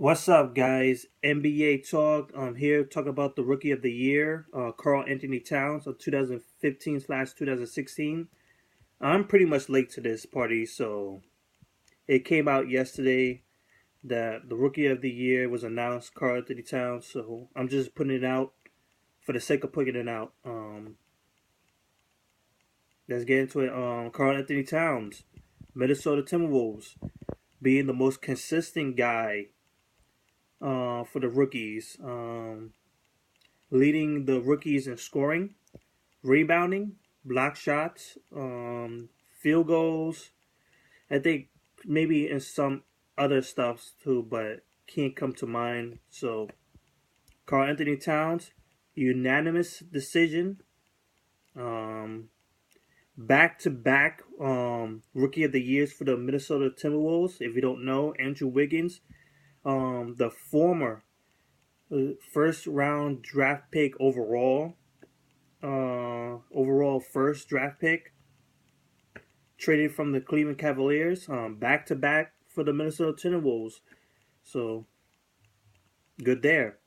What's up, guys? NBA talk. I'm here to talk about the Rookie of the Year, Karl Anthony Towns of 2015/2016. I'm pretty much late to this party, so it came out yesterday that the Rookie of the Year was announced, Karl Anthony Towns. So I'm just putting it out for the sake of putting it out. Let's get into it. Karl Anthony Towns, Minnesota Timberwolves, being the most consistent guy for the rookies. Leading the rookies in scoring, rebounding, block shots, field goals. I think maybe in some other stuff too, but can't come to mind. So, Karl Anthony Towns, unanimous decision. Um, Back to back rookie of the years for the Minnesota Timberwolves. If you don't know, Andrew Wiggins, the former first round draft pick overall first draft pick, traded from the Cleveland Cavaliers, back to back for the Minnesota Timberwolves. So good there.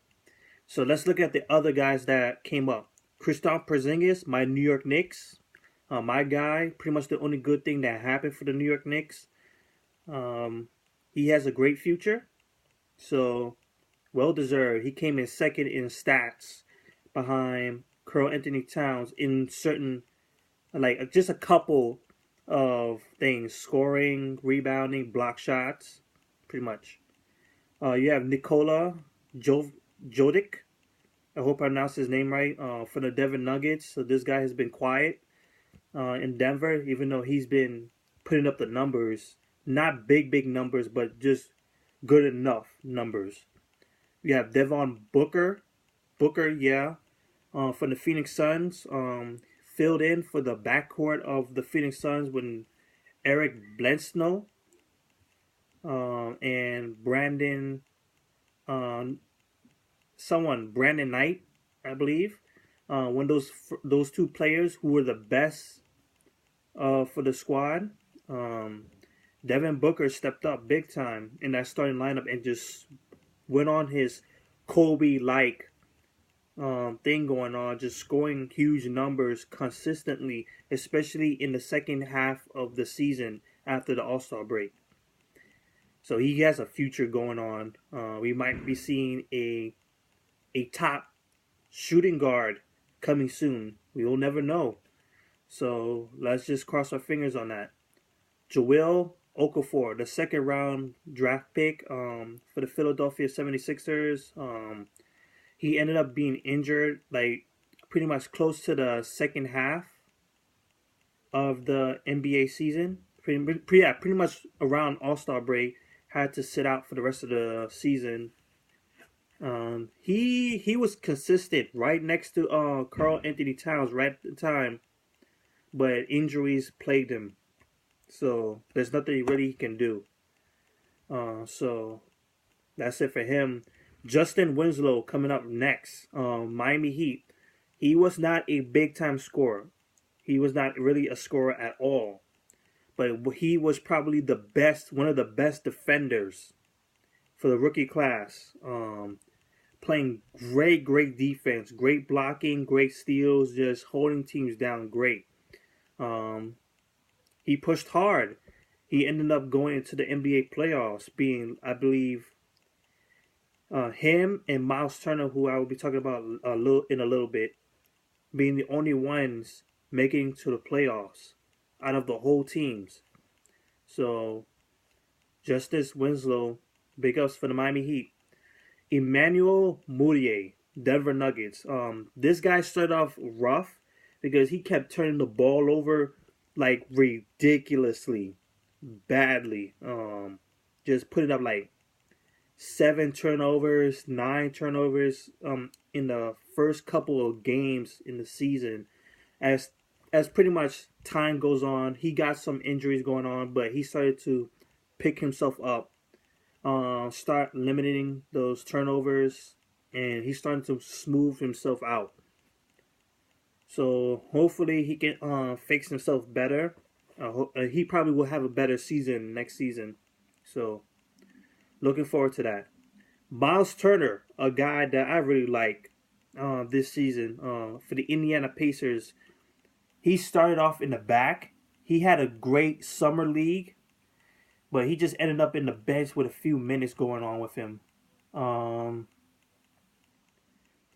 So let's look at the other guys that came up. Kristaps Porzingis, my New York Knicks, my guy. Pretty much the only good thing that happened for the New York Knicks. He has a great future, so well deserved. He came in second in stats behind Karl Anthony Towns in certain, like just a couple of things: scoring, rebounding, block shots, pretty much. You have Nikola Jovic. I hope I pronounced his name right. For the Denver Nuggets. So this guy has been quiet in Denver, even though he's been putting up the numbers. Not big numbers, but just good enough numbers. You have Devon Booker. Yeah. From the Phoenix Suns. Filled in for the backcourt of the Phoenix Suns when Eric Bledsoe and Brandon Knight, I believe. When those two players who were the best for the squad, Devin Booker stepped up big time in that starting lineup and just went on his Kobe-like thing going on, just scoring huge numbers consistently, especially in the second half of the season after the All-Star break. So he has a future going on. We might be seeing a top shooting guard coming soon. We will never know. So let's just cross our fingers on that. Joel Okafor, the second round draft pick for the Philadelphia 76ers. He ended up being injured like pretty much close to the second half of the NBA season. Pretty much around All-Star break. Had to sit out for the rest of the season. He was consistent right next to Karl Anthony Towns right at the time, but injuries plagued him. So there's nothing really he can do. So that's it for him. Justin Winslow coming up next. Miami Heat. He was not a big time scorer. He was not really a scorer at all. But he was probably one of the best defenders for the rookie class. Playing great defense, great blocking, great steals, just holding teams down great. He pushed hard. He ended up going into the NBA playoffs, being, I believe, him and Miles Turner, who I will be talking about in a little bit, being the only ones making to the playoffs out of the whole teams. So, Justice Winslow, big ups for the Miami Heat. Emmanuel Mudiay, Denver Nuggets. This guy started off rough because he kept turning the ball over like ridiculously badly. Just putting up like 7 turnovers, 9 turnovers in the first couple of games in the season. As pretty much time goes on, he got some injuries going on, but he started to pick himself up, start limiting those turnovers, and he's starting to smooth himself out. So hopefully he can fix himself better. He probably will have a better season next season. So looking forward to that. Miles Turner, a guy that I really like this season for the Indiana Pacers. He started off in the back. He had a great summer league, but he just ended up in the bench with a few minutes going on with him. Um,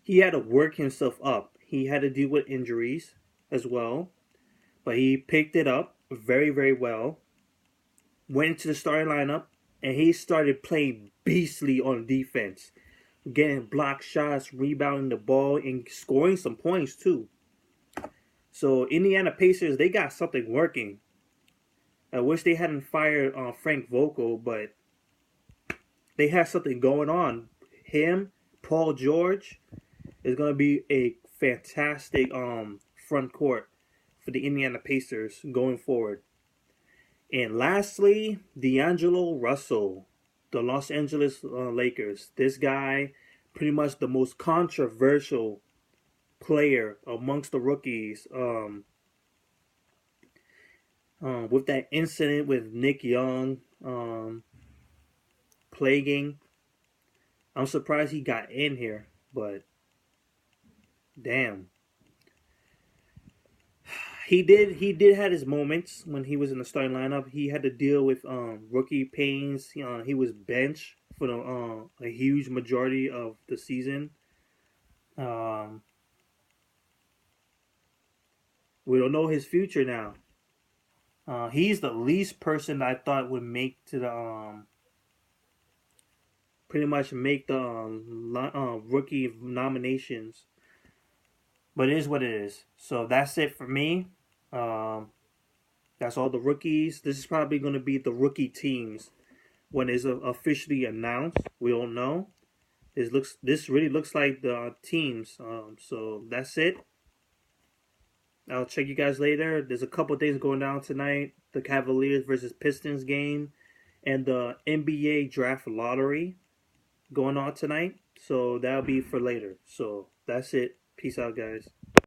he had to work himself up. He had to deal with injuries as well, but he picked it up very, very well. Went into the starting lineup, and he started playing beastly on defense, getting block shots, rebounding the ball, and scoring some points too. So Indiana Pacers, they got something working. I wish they hadn't fired Frank Vogel, but they have something going on. Him, Paul George, is going to be a fantastic front court for the Indiana Pacers going forward. And lastly, D'Angelo Russell, the Los Angeles Lakers. This guy, pretty much the most controversial player amongst the rookies. With that incident with Nick Young plaguing, I'm surprised he got in here, but damn. He did had his moments when he was in the starting lineup. He had to deal with rookie pains. He was benched for a huge majority of the season. Um, we don't know his future now. He's the least person I thought would make to the pretty much make the rookie nominations. But it is what it is. So that's it for me. Um, that's all the rookies. This is probably going to be the rookie teams when it's officially announced. We don't know. This really looks like the teams. So that's it. I'll check you guys later. There's a couple things going down tonight. The Cavaliers versus Pistons game and the NBA draft lottery going on tonight. So that'll be for later. So that's it. Peace out, guys.